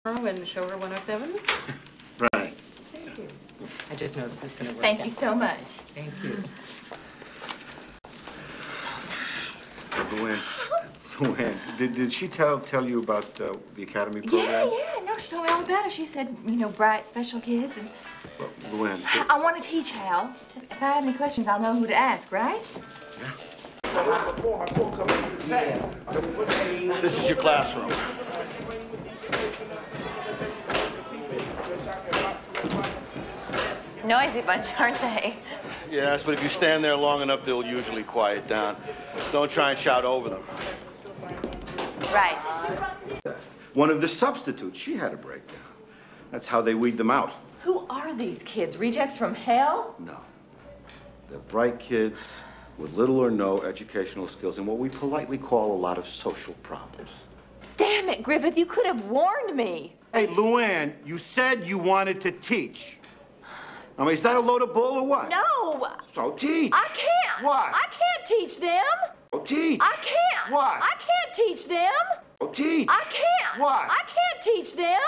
And show her 107? Right. Thank you. I just know this is going to work. Thank you so much. Thank you. Luann, did she tell you about the academy program? Yeah. No, she told me all about it. She said, you know, bright, special kids. And Well, Luann. I want to teach, Hal. If I have any questions, I'll know who to ask, right? Yeah. This is your classroom. Noisy bunch, aren't they? Yes, but if you stand there long enough, they'll usually quiet down. Don't try and shout over them. Right. One of the substitutes, she had a breakdown. That's how they weed them out. Who are these kids? Rejects from hell? No. They're bright kids with little or no educational skills and what we politely call a lot of social problems. Damn it, Griffith, you could have warned me. Hey, Luann, you said you wanted to teach. I mean, is that a load of bull or what? No. So teach. I can't. What? I can't teach them. So teach. I can't. What? I can't teach them. So teach. I can't. What? I can't teach them.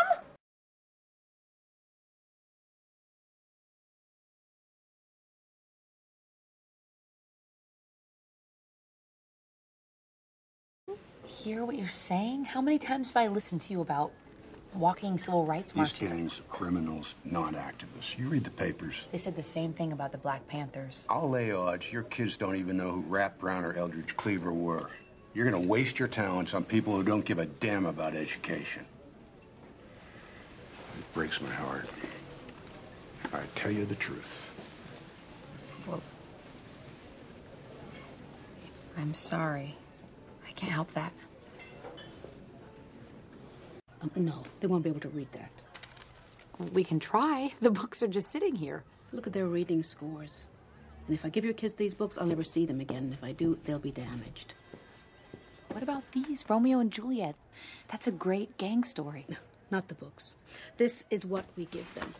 Hear what you're saying? How many times have I listened to you about walking civil rights marches? These gangs are criminals, not activists. You read the papers. They said the same thing about the Black Panthers. I'll lay odds your kids don't even know who Rap Brown or Eldridge Cleaver were. You're gonna waste your talents on people who don't give a damn about education. It breaks my heart. I tell you the truth. Well, I'm sorry. I can't help that. No, they won't be able to read that. We can try. The books are just sitting here. Look at their reading scores. And if I give your kids these books, I'll never see them again. And if I do, they'll be damaged. What about these? Romeo and Juliet. That's a great gang story. No, not the books. This is what we give them.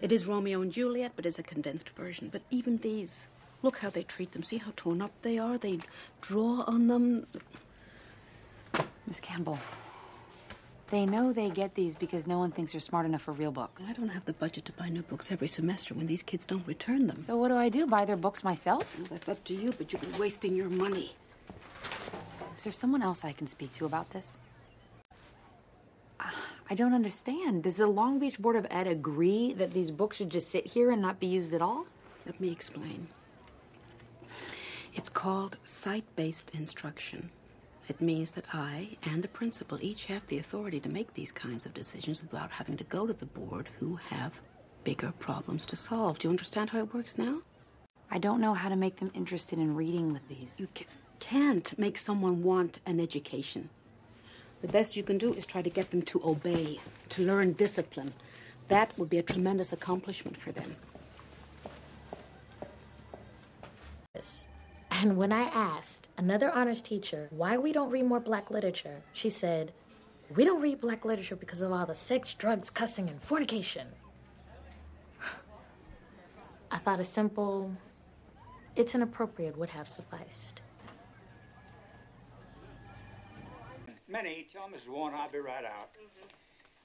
It is Romeo and Juliet, but it's a condensed version. But even these, look how they treat them. See how torn up they are? They draw on them. Miss Campbell, they know they get these because no one thinks they're smart enough for real books. I don't have the budget to buy new books every semester when these kids don't return them. So what do I do? Buy their books myself? Well, that's up to you, but you'll be wasting your money. Is there someone else I can speak to about this? I don't understand. Does the Long Beach Board of Ed agree that these books should just sit here and not be used at all? Let me explain. It's called site-based instruction. It means that I and the principal each have the authority to make these kinds of decisions without having to go to the board who have bigger problems to solve. Do you understand how it works now? I don't know how to make them interested in reading with these. You can't make someone want an education. The best you can do is try to get them to obey, to learn discipline. That would be a tremendous accomplishment for them. And when I asked another honors teacher why we don't read more black literature, she said, we don't read black literature because of all the sex, drugs, cussing, and fornication. I thought a simple, it's inappropriate would have sufficed. Minnie, tell Mrs. Warren I'll be right out.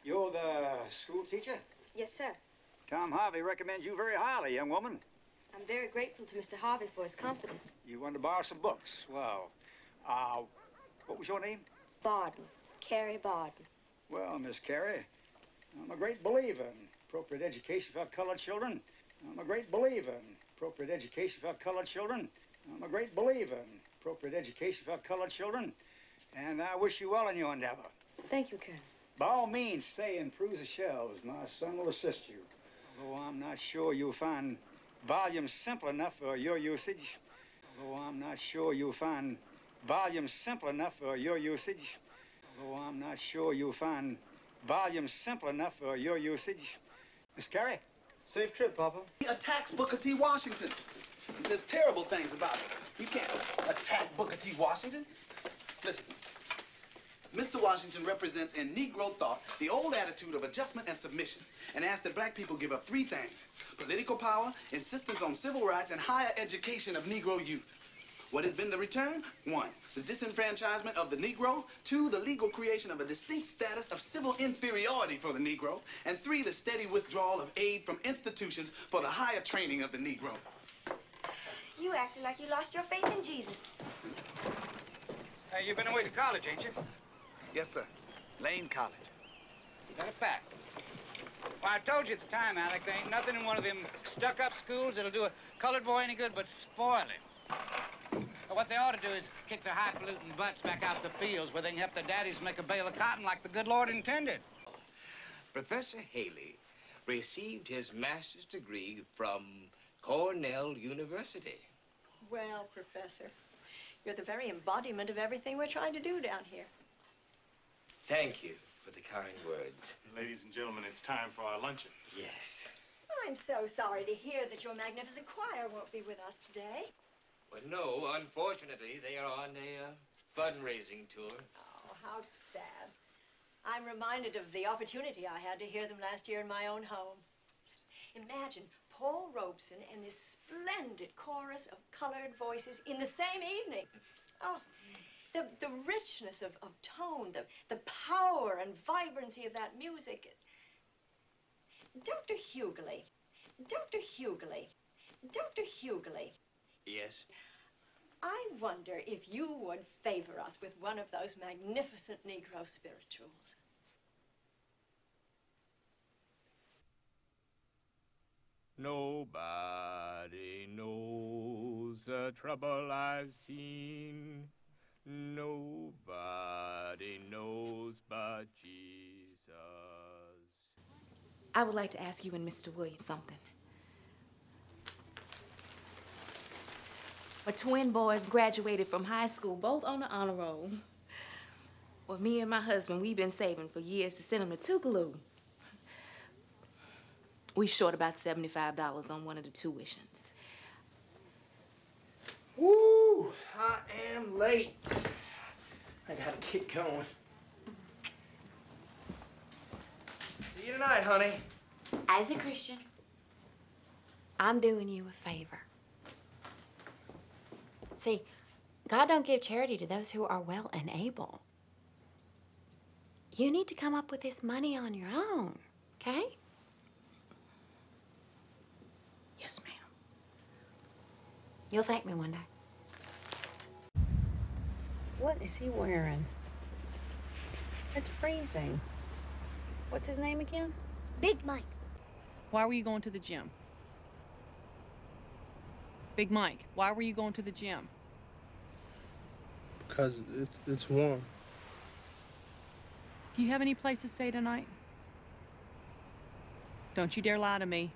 You're the school teacher? Yes, sir. Tom Harvey recommends you very highly, young woman. I'm very grateful to Mr. Harvey for his confidence. You wanted to borrow some books. Well, what was your name? Barden. Carrie Barden. Well, Miss Carrie, I'm a great believer in appropriate education for our colored children. I'm a great believer in appropriate education for our colored children. I'm a great believer in appropriate education for our colored children. And I wish you well in your endeavor. Thank you, Colonel. By all means, stay and peruse the shelves. My son will assist you. Although I'm not sure you'll find volumes simple enough for your usage. Although I'm not sure you'll find volumes simple enough for your usage. Although I'm not sure you'll find volumes simple enough for your usage. Miss Carrie? Safe trip, Papa. He attacks Booker T. Washington. He says terrible things about him. You can't attack Booker T. Washington. Listen, Mr. Washington represents in Negro thought the old attitude of adjustment and submission and asks that black people give up three things: political power, insistence on civil rights, and higher education of Negro youth. What has been the return? 1, the disenfranchisement of the Negro. 2, the legal creation of a distinct status of civil inferiority for the Negro. And 3, the steady withdrawal of aid from institutions for the higher training of the Negro. You acted like you lost your faith in Jesus. Hey, you've been away to college, ain't you? Yes, sir. Lane College. Is that a fact? Well, I told you at the time, Alec, there ain't nothing in one of them stuck-up schools that'll do a colored boy any good but spoil him. But what they ought to do is kick their highfalutin butts back out the fields where they can help their daddies make a bale of cotton like the good Lord intended. Professor Haley received his master's degree from Cornell University. Well, Professor, you're the very embodiment of everything we're trying to do down here. Thank you for the kind words. Ladies and gentlemen, it's time for our luncheon. Yes. I'm so sorry to hear that your magnificent choir won't be with us today. Well, no, unfortunately, they are on a fundraising tour. Oh, how sad. I'm reminded of the opportunity I had to hear them last year in my own home. Imagine Paul Robeson and this splendid chorus of colored voices in the same evening. Oh, the richness of tone, the power and vibrancy of that music. Dr. Hughley, Dr. Hughley, Dr. Hughley. Yes? I wonder if you would favor us with one of those magnificent Negro spirituals. Nobody knows the trouble I've seen. Nobody knows but Jesus. I would like to ask you and Mr. Williams something. My twin boys graduated from high school, both on the honor roll. Well, me and my husband, we've been saving for years to send them to Tougaloo. We short about $75 on one of the tuitions. Woo! I am late. I gotta get going. See you tonight, honey. As a Christian, I'm doing you a favor. See, God don't give charity to those who are well and able. You need to come up with this money on your own, okay? Yes, ma'am. You'll thank me one day. What is he wearing? It's freezing. What's his name again? Big Mike. Why were you going to the gym? Big Mike, why were you going to the gym? Because it's warm. Do you have any place to stay tonight? Don't you dare lie to me.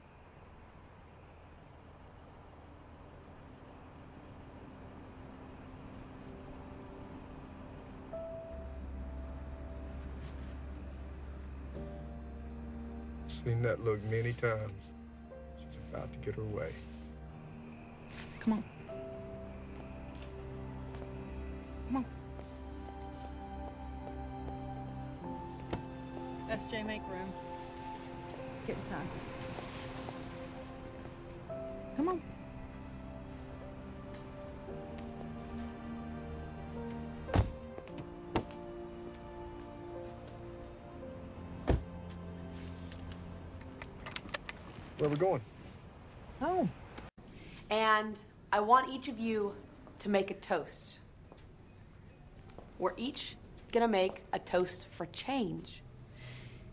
Seen that look many times. She's about to get her way. Come on. Come on. SJ, make room. Get inside. Come on. Where are we going? Home. And I want each of you to make a toast. We're each gonna make a toast for change.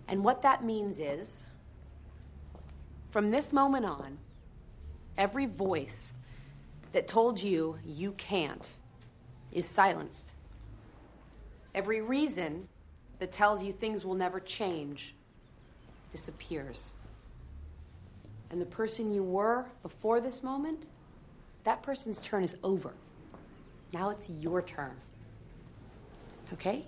And what that means is, from this moment on, every voice that told you you can't is silenced. Every reason that tells you things will never change disappears. And the person you were before this moment, that person's turn is over. Now it's your turn. Okay?